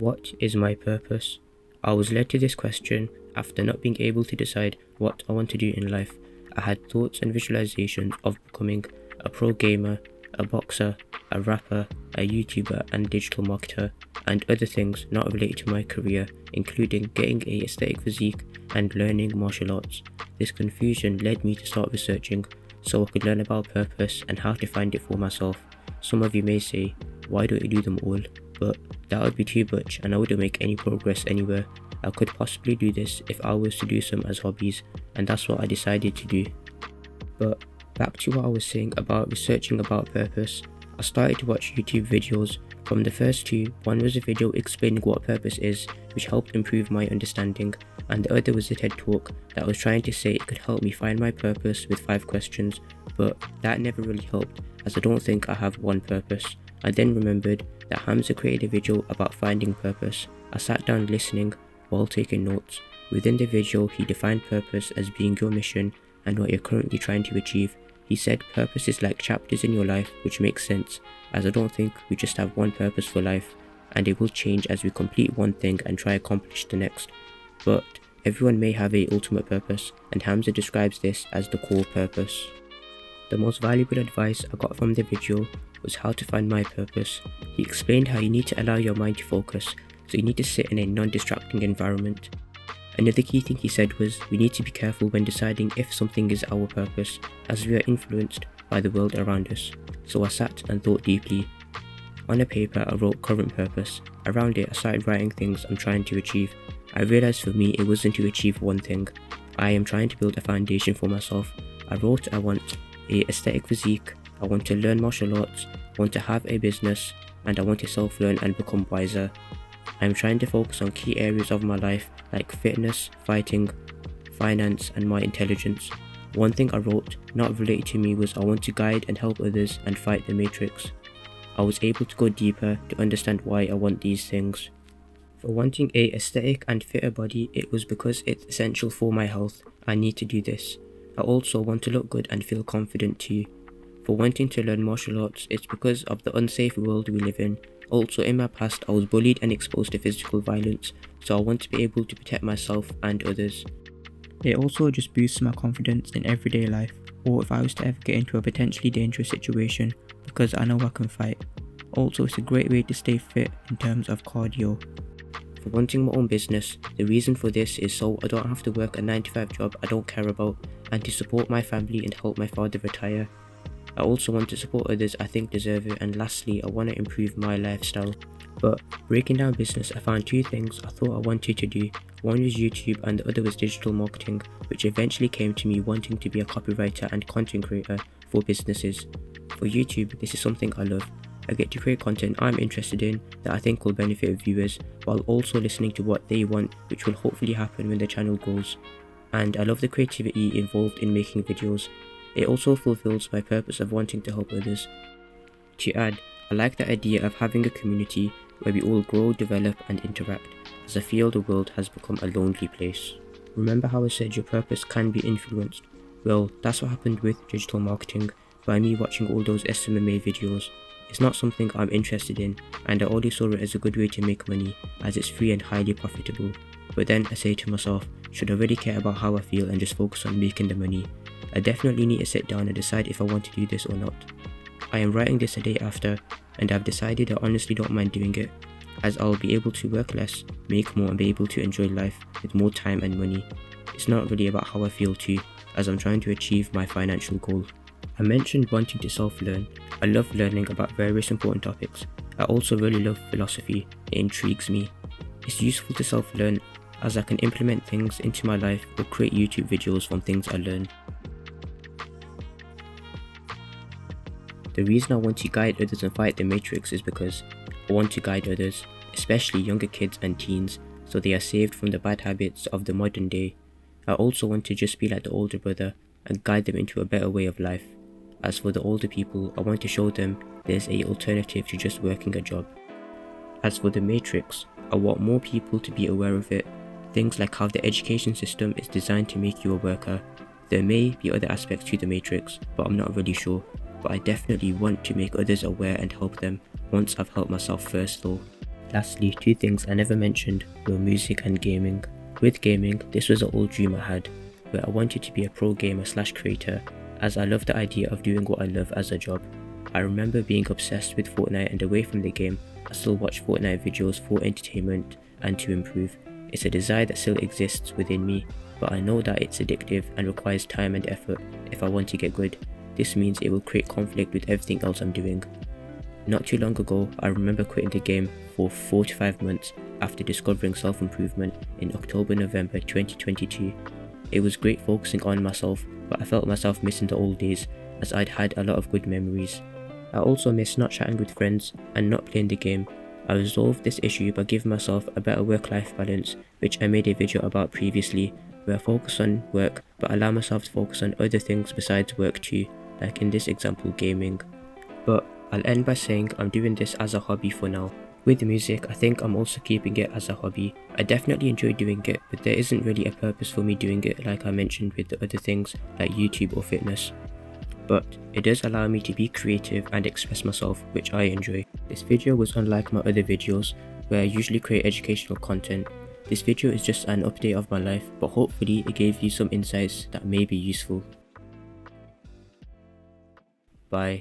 What is my purpose? I was led to this question after not being able to decide what I want to do in life. I had thoughts and visualizations of becoming a pro gamer, a boxer, a rapper, a YouTuber and digital marketer, and other things not related to my career, including getting a aesthetic physique and learning martial arts. This confusion led me to start researching so I could learn about purpose and how to find it for myself. Some of you may say, why don't you do them all? But that would be too much and I wouldn't make any progress anywhere. I could possibly do this if I was to do some as hobbies, and that's what I decided to do. But back to what I was saying about researching about purpose. I started to watch YouTube videos. From the first two, one was a video explaining what purpose is, which helped improve my understanding, and the other was a TED talk that was trying to say it could help me find my purpose with 5 questions, but that never really helped as I don't think I have one purpose. I then remembered that Hamza created a video about finding purpose. I sat down listening while taking notes. Within the video, he defined purpose as being your mission and what you're currently trying to achieve. He said purpose is like chapters in your life, which makes sense, as I don't think we just have one purpose for life, and it will change as we complete one thing and try accomplish the next. But everyone may have a ultimate purpose, and Hamza describes this as the core purpose. The most valuable advice I got from the video was how to find my purpose. He explained how you need to allow your mind to focus, so you need to sit in a non-distracting environment. Another key thing he said was we need to be careful when deciding if something is our purpose, as we are influenced by the world around us. So I sat and thought deeply. On a paper I wrote current purpose. Around it I started writing things I'm trying to achieve. I realized for me it wasn't to achieve one thing. I am trying to build a foundation for myself. I wrote I want a aesthetic physique, I want to learn martial arts, I want to have a business, and I want to self-learn and become wiser. I am trying to focus on key areas of my life like fitness, fighting, finance and my intelligence. One thing I wrote, not related to me, was I want to guide and help others and fight the matrix. I was able to go deeper to understand why I want these things. For wanting a aesthetic and fitter body, it was because it's essential for my health. I need to do this. I also want to look good and feel confident too. For wanting to learn martial arts, it's because of the unsafe world we live in. Also, in my past, I was bullied and exposed to physical violence, so I want to be able to protect myself and others. It also just boosts my confidence in everyday life, or if I was to ever get into a potentially dangerous situation, because I know I can fight. Also, it's a great way to stay fit in terms of cardio. For wanting my own business, the reason for this is so I don't have to work a 9-to-5 job I don't care about, and to support my family and help my father retire. I also want to support others I think deserve it, and lastly, I want to improve my lifestyle. But breaking down business, I found 2 things I thought I wanted to do. One was YouTube and the other was digital marketing, which eventually came to me wanting to be a copywriter and content creator for businesses. For YouTube, this is something I love. I get to create content I'm interested in that I think will benefit viewers, while also listening to what they want, which will hopefully happen when the channel grows. And I love the creativity involved in making videos. It also fulfills my purpose of wanting to help others. To add, I like the idea of having a community where we all grow, develop and interact, as I feel the world has become a lonely place. Remember how I said your purpose can be influenced? Well, that's what happened with digital marketing by me watching all those SMMA videos. It's not something I'm interested in, and I only saw it as a good way to make money as it's free and highly profitable. But then I say to myself, should I really care about how I feel and just focus on making the money? I definitely need to sit down and decide if I want to do this or not. I am writing this a day after, and I've decided I honestly don't mind doing it, as I'll be able to work less, make more and be able to enjoy life with more time and money. It's not really about how I feel too, as I'm trying to achieve my financial goal. I mentioned wanting to self-learn. I love learning about various important topics. I also really love philosophy. It intrigues me. It's useful to self-learn as I can implement things into my life or create YouTube videos from things I learn. The reason I want to guide others and fight the matrix is because I want to guide others, especially younger kids and teens, so they are saved from the bad habits of the modern day. I also want to just be like the older brother and guide them into a better way of life. As for the older people, I want to show them there's an alternative to just working a job. As for the matrix, I want more people to be aware of it. Things like how the education system is designed to make you a worker. There may be other aspects to the matrix, but I'm not really sure. But I definitely want to make others aware and help them once I've helped myself first though. Lastly, two things I never mentioned were music and gaming. With gaming, this was an old dream I had, where I wanted to be a pro gamer slash creator, as I love the idea of doing what I love as a job. I remember being obsessed with Fortnite, and away from the game, I still watch Fortnite videos for entertainment and to improve. It's a desire that still exists within me, but I know that it's addictive and requires time and effort if I want to get good. This means it will create conflict with everything else I'm doing. Not too long ago, I remember quitting the game for 4 to 5 months after discovering self-improvement in October-November 2022. It was great focusing on myself, but I felt myself missing the old days as I'd had a lot of good memories. I also miss not chatting with friends and not playing the game. I resolved this issue by giving myself a better work-life balance, which I made a video about previously, where I focus on work but allow myself to focus on other things besides work too, like in this example, gaming. But I'll end by saying I'm doing this as a hobby for now. With the music, I think I'm also keeping it as a hobby. I definitely enjoy doing it, but there isn't really a purpose for me doing it like I mentioned with the other things like YouTube or fitness. But it does allow me to be creative and express myself, which I enjoy. This video was unlike my other videos, where I usually create educational content. This video is just an update of my life, but hopefully it gave you some insights that may be useful. Bye.